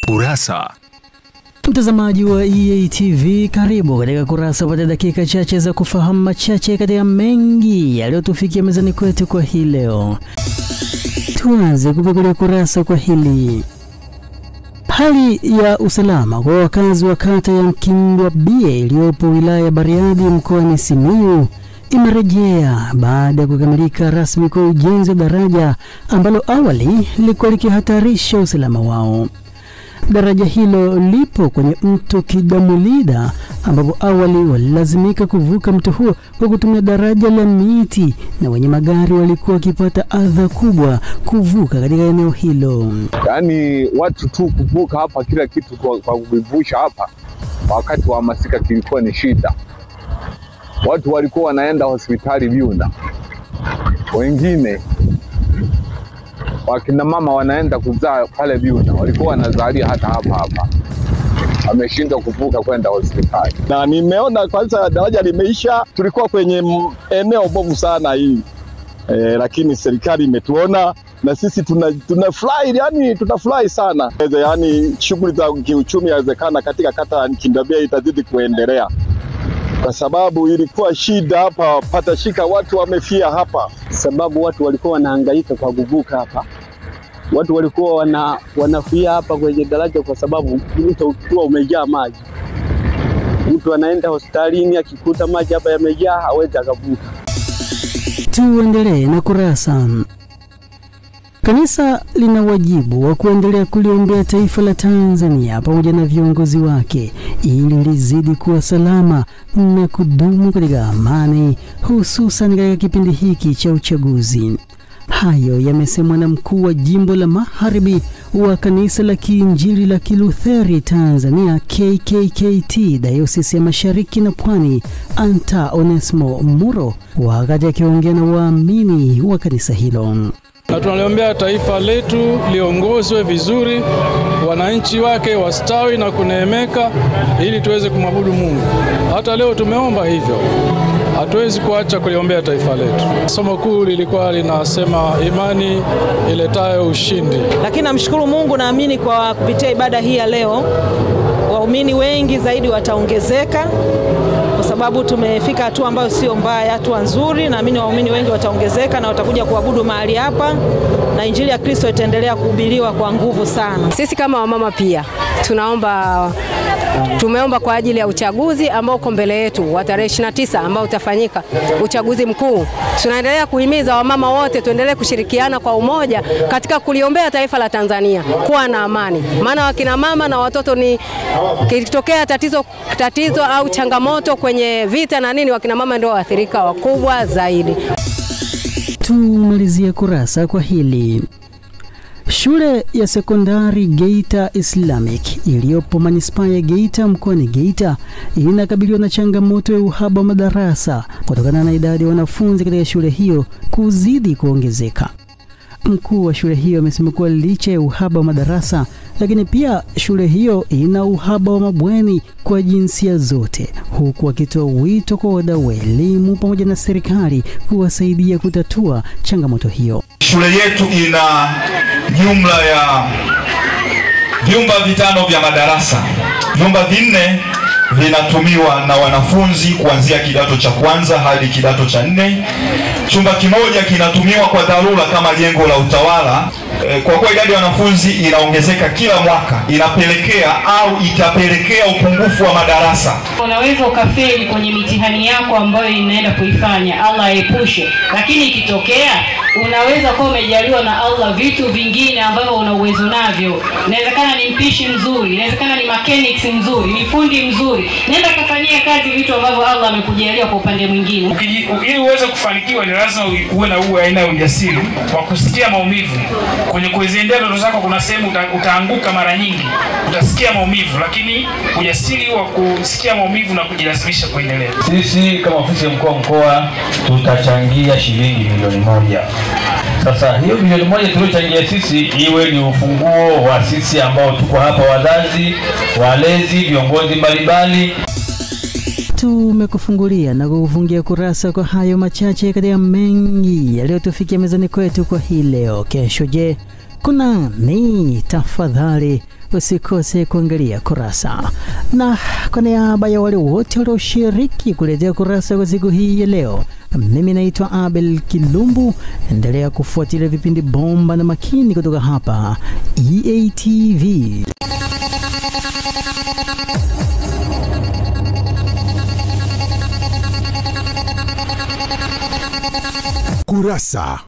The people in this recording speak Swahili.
Kurasa. Mtazamaji wa EATV, karibu katika kurasa kwa dakika chache za kufahamu machache katika mengi yaliyotufikia mezani kwetu kwa hii leo. Tuanze kupitia kurasa kwa hili. Hali ya usalama kwa wakazi wa kata ya Mkindwa B iliyopo wilaya ya Bariadi mkoani Simiyu imerejea baada ya kukamilika rasmi kwa ujenzi wa daraja ambalo awali lilikuwa likihatarisha usalama wao. Daraja hilo lipo kwenye mto Kidamulida ambapo awali walilazimika kuvuka mto huo kwa kutumia daraja la miti na wenye magari walikuwa wakipata adha kubwa kuvuka katika eneo hilo. Yaani watu tu kuvuka hapa kila kitu kwa kuvusha hapa wakati wa masika kilikuwa ni shida. Watu walikuwa wanaenda hospitali Viunda. Wengine wakina mama wanaenda kuzaa pale Viunda, walikuwa wanazalia hata hapa. Ameshindwa kuvuka kwenda hospitali. Na nimeona kwanza daraja limeisha, tulikuwa kwenye eneo bovu sana hii. Lakini serikali imetuona na sisi tunafurahi, yani tunafurahi sana. Yani shughuli za kiuchumi yawezekana katika kata ya Mkindwa B itazidi kuendelea. Kwa sababu ilikuwa shida hapa, patashika watu wamefia hapa. Sababu watu walikuwa wanahangaika kwa kuvuka hapa. Watu walikuwa wanafia hapa kwenye daraja kwa sababu mto ulikuwa umejaa maji. Mtu anaenda hospitalini akikuta maji hapa yamejaa hawezi akavuka. Tuendelee na kurasa. Kanisa lina wajibu wa kuendelea kuliombea taifa la Tanzania pamoja na viongozi wake ili lizidi kuwa salama na kudumu katika amani, hususan katika kipindi hiki cha uchaguzi. Hayo yamesemwa na mkuu wa jimbo la Magharibi wa kanisa la Kiinjili la Kilutheri Tanzania KKKT Dayosisi ya Mashariki na Pwani, Anta Onesmo Muro, wakati akiongea na waamini wa kanisa hilo. Na tunaliombea taifa letu liongozwe vizuri, wananchi wake wastawi na kuneemeka ili tuweze kumwabudu Mungu. Hata leo tumeomba hivyo. Hatuwezi kuacha kuliombea taifa letu. Somo kuu lilikuwa linasema imani iletayo ushindi. Lakini namshukuru Mungu, naamini kwa kupitia ibada hii ya leo waumini wengi zaidi wataongezeka. Kwa sababu tumefika hatua ambayo sio mbaya, hatua nzuri. Naamini waumini wengi wataongezeka na watakuja kuabudu mahali hapa na injili ya Kristo itaendelea kuhubiriwa kwa nguvu sana. Sisi kama wamama pia tumeomba kwa ajili ya uchaguzi ambao uko mbele yetu wa tarehe 29 ambao utafanyika uchaguzi mkuu. Tunaendelea kuhimiza wamama wote tuendelee kushirikiana kwa umoja katika kuliombea taifa la Tanzania kuwa na amani. Maana wakina mama na watoto ni kitokea tatizo au changamoto kwenye vita na nini, wakina mama ndio waathirika wakubwa zaidi. Tumalizia kurasa kwa hili. Shule ya sekondari Geita Islamic iliyopo manispaa ya Geita mkoani Geita inakabiliwa na changamoto ya uhaba wa madarasa kutokana na idadi ya wanafunzi katika shule hiyo kuzidi kuongezeka. Mkuu wa shule hiyo amesema kuwa licha ya uhaba wa madarasa, lakini pia shule hiyo ina uhaba wa mabweni kwa jinsia zote, huku akitoa wito kwa wadau wa elimu pamoja na serikali kuwasaidia kutatua changamoto hiyo. Shule yetu ina jumla ya vyumba 5 vya madarasa. Vyumba 4 vinatumiwa na wanafunzi kuanzia kidato cha kwanza hadi kidato cha 4. Chumba kimoja kinatumiwa kwa dharura kama jengo la utawala. Kwa kuwa idadi ya wanafunzi inaongezeka kila mwaka, inapelekea au itapelekea upungufu wa madarasa. Unaweza ukafeli kwenye mitihani yako ambayo inaenda kuifanya, Allah aepushe. Lakini ikitokea unaweza kuwa umejaliwa na Allah vitu vingine ambavyo una uwezo navyo. Inawezekana ni mpishi mzuri, inawezekana ni mechanics mzuri, ni fundi mzuri. Nenda kufanyia kazi vitu ambavyo Allah amekujalia kwa upande mwingine. Ili uweze kufanikiwa ni lazima uwe na aina ya ujasiri wa kusikia maumivu. Kwenye kuziendea ndoto zako kuna sehemu utaanguka mara nyingi. Utasikia maumivu, lakini ujasiri wa kusikia maumivu na kujilazimisha kuendelea. Sisi kama ofisi ya mkuu wa mkoa tutachangia shilingi milioni 1. Sasa hiyo milioni 1 tuliyochangia sisi iwe ni ufunguo wa sisi ambao tuko hapa, wazazi, walezi, viongozi mbalimbali. Tumekufungulia na kukufungia kurasa kwa hayo machache katika mengi yaliyotufikia mezani kwetu kwa hii leo. Kesho je, kuna ni tafadhali usikose kuangalia Kurasa. Na kwa niaba ya wale wote walioshiriki kuletea Kurasa kwa siku hii ya leo, mimi naitwa Abel Kilumbu. Endelea kufuatilia vipindi bomba na makini kutoka hapa EATV. Kurasa.